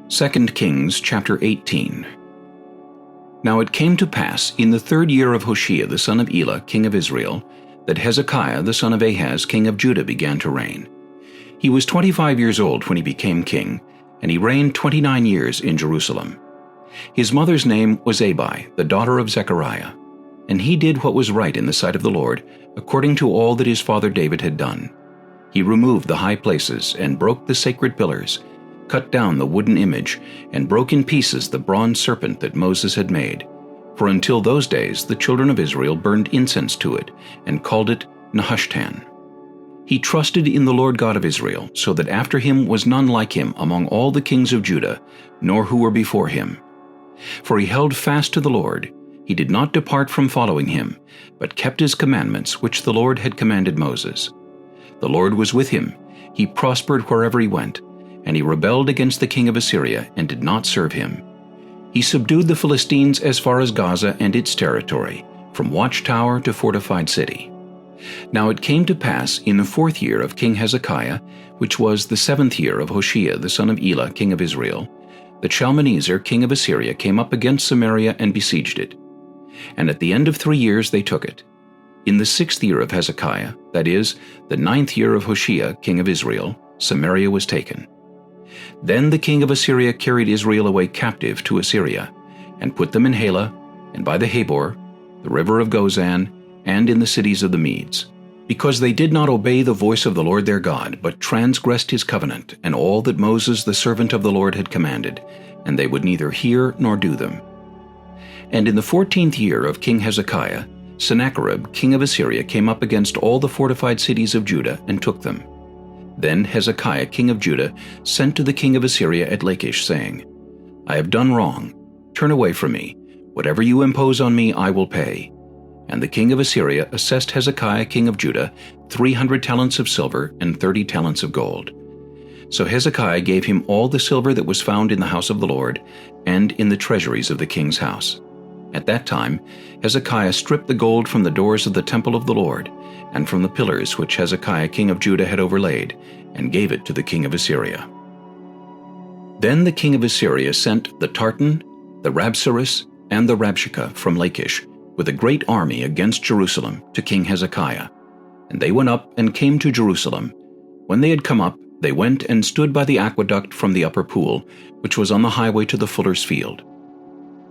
2 Kings chapter 18. Now it came to pass in the 3rd year of Hoshea the son of Elah, king of Israel, that Hezekiah the son of Ahaz, king of Judah, began to reign. He was 25 years old when he became king, and he reigned 29 years in Jerusalem. His mother's name was Abi, the daughter of Zechariah. And he did what was right in the sight of the Lord, according to all that his father David had done. He removed the high places, and broke the sacred pillars, cut down the wooden image, and broke in pieces the bronze serpent that Moses had made. For until those days the children of Israel burned incense to it, and called it Nehushtan. He trusted in the Lord God of Israel, so that after him was none like him among all the kings of Judah, nor who were before him. For he held fast to the Lord. He did not depart from following him, but kept his commandments which the Lord had commanded Moses. The Lord was with him. He prospered wherever he went, and he rebelled against the king of Assyria and did not serve him. He subdued the Philistines as far as Gaza and its territory, from watchtower to fortified city. Now it came to pass in the 4th year of King Hezekiah, which was the 7th year of Hoshea the son of Elah, king of Israel, that Shalmaneser, king of Assyria, came up against Samaria and besieged it. And at the end of 3 years they took it. In the 6th year of Hezekiah, that is, the 9th year of Hoshea, king of Israel, Samaria was taken. Then the king of Assyria carried Israel away captive to Assyria, and put them in Halah, and by the Habor, the river of Gozan, and in the cities of the Medes, because they did not obey the voice of the Lord their God, but transgressed his covenant, and all that Moses the servant of the Lord had commanded, and they would neither hear nor do them. And in the 14th year of King Hezekiah, Sennacherib king of Assyria came up against all the fortified cities of Judah, and took them. Then Hezekiah king of Judah sent to the king of Assyria at Lachish, saying, I have done wrong. Turn away from me. Whatever you impose on me I will pay. And the king of Assyria assessed Hezekiah king of Judah 300 talents of silver and 30 talents of gold. So Hezekiah gave him all the silver that was found in the house of the Lord, and in the treasuries of the king's house. At that time Hezekiah stripped the gold from the doors of the temple of the Lord, and from the pillars which Hezekiah king of Judah had overlaid, and gave it to the king of Assyria. Then the king of Assyria sent the Tartan, the Rabsaris, and the Rabshakeh from Lachish, with a great army against Jerusalem, to King Hezekiah. And they went up and came to Jerusalem. When they had come up, they went and stood by the aqueduct from the upper pool, which was on the highway to the fuller's field.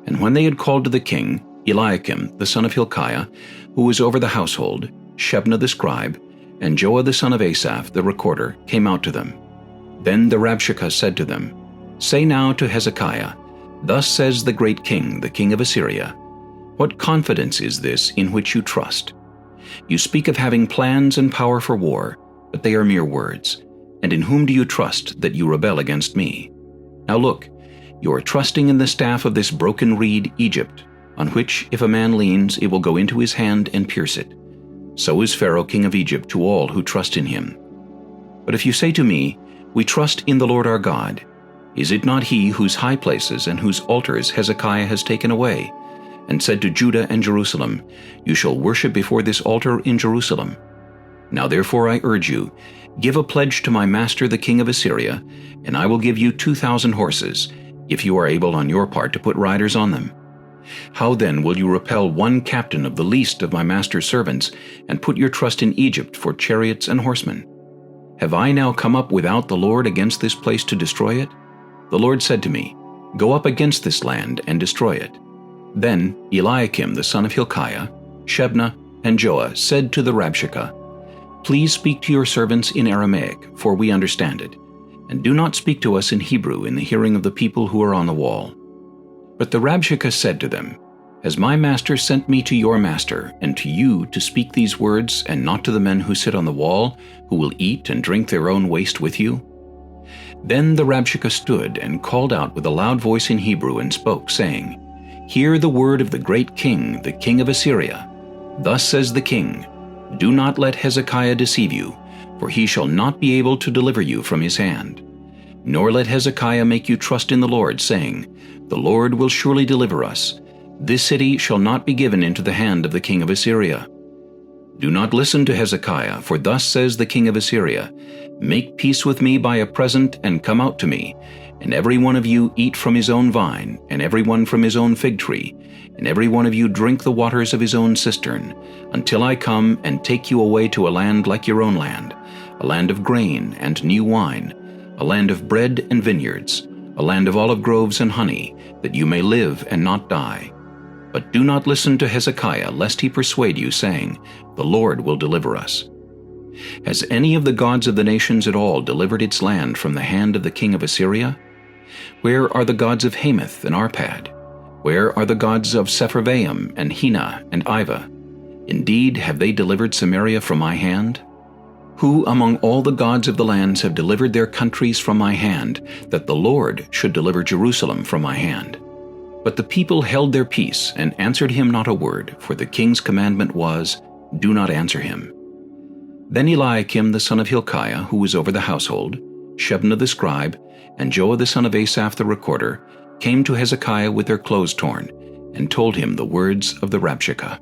And when they had called to the king, Eliakim the son of Hilkiah, who was over the household, Shebna the scribe, and Joah the son of Asaph the recorder, came out to them. Then the Rabshakeh said to them, Say now to Hezekiah, Thus says the great king, the king of Assyria, What confidence is this in which you trust? You speak of having plans and power for war, but they are mere words. And in whom do you trust that you rebel against me? Now look, you are trusting in the staff of this broken reed, Egypt, on which if a man leans, it will go into his hand and pierce it. So is Pharaoh king of Egypt to all who trust in him. But if you say to me, We trust in the Lord our God, is it not he whose high places and whose altars Hezekiah has taken away, and said to Judah and Jerusalem, You shall worship before this altar in Jerusalem? Now therefore I urge you, give a pledge to my master the king of Assyria, and I will give you 2,000 horses, if you are able on your part to put riders on them. How then will you repel one captain of the least of my master's servants, and put your trust in Egypt for chariots and horsemen? Have I now come up without the Lord against this place to destroy it? The Lord said to me, Go up against this land and destroy it. Then Eliakim the son of Hilkiah, Shebna, and Joah said to the Rabshakeh, Please speak to your servants in Aramaic, for we understand it, and do not speak to us in Hebrew in the hearing of the people who are on the wall. But the Rabshakeh said to them, Has my master sent me to your master, and to you to speak these words, and not to the men who sit on the wall, who will eat and drink their own waste with you? Then the Rabshakeh stood and called out with a loud voice in Hebrew, and spoke, saying, Hear the word of the great king, the king of Assyria. Thus says the king, Do not let Hezekiah deceive you, for he shall not be able to deliver you from his hand. Nor let Hezekiah make you trust in the Lord, saying, The Lord will surely deliver us. This city shall not be given into the hand of the king of Assyria. Do not listen to Hezekiah, for thus says the king of Assyria, Make peace with me by a present, and come out to me, And every one of you eat from his own vine, and every one from his own fig tree, and every one of you drink the waters of his own cistern, until I come and take you away to a land like your own land, a land of grain and new wine, a land of bread and vineyards, a land of olive groves and honey, that you may live and not die. But do not listen to Hezekiah, lest he persuade you, saying, The Lord will deliver us. Has any of the gods of the nations at all delivered its land from the hand of the king of Assyria? Where are the gods of Hamath and Arpad? Where are the gods of Sepharvaim and Hena and Iva? Indeed, have they delivered Samaria from my hand? Who among all the gods of the lands have delivered their countries from my hand, that the Lord should deliver Jerusalem from my hand? But the people held their peace, and answered him not a word, for the king's commandment was, Do not answer him. Then Eliakim the son of Hilkiah, who was over the household, Shebna the scribe, and Joah the son of Asaph the recorder, came to Hezekiah with their clothes torn, and told him the words of the Rabshakeh.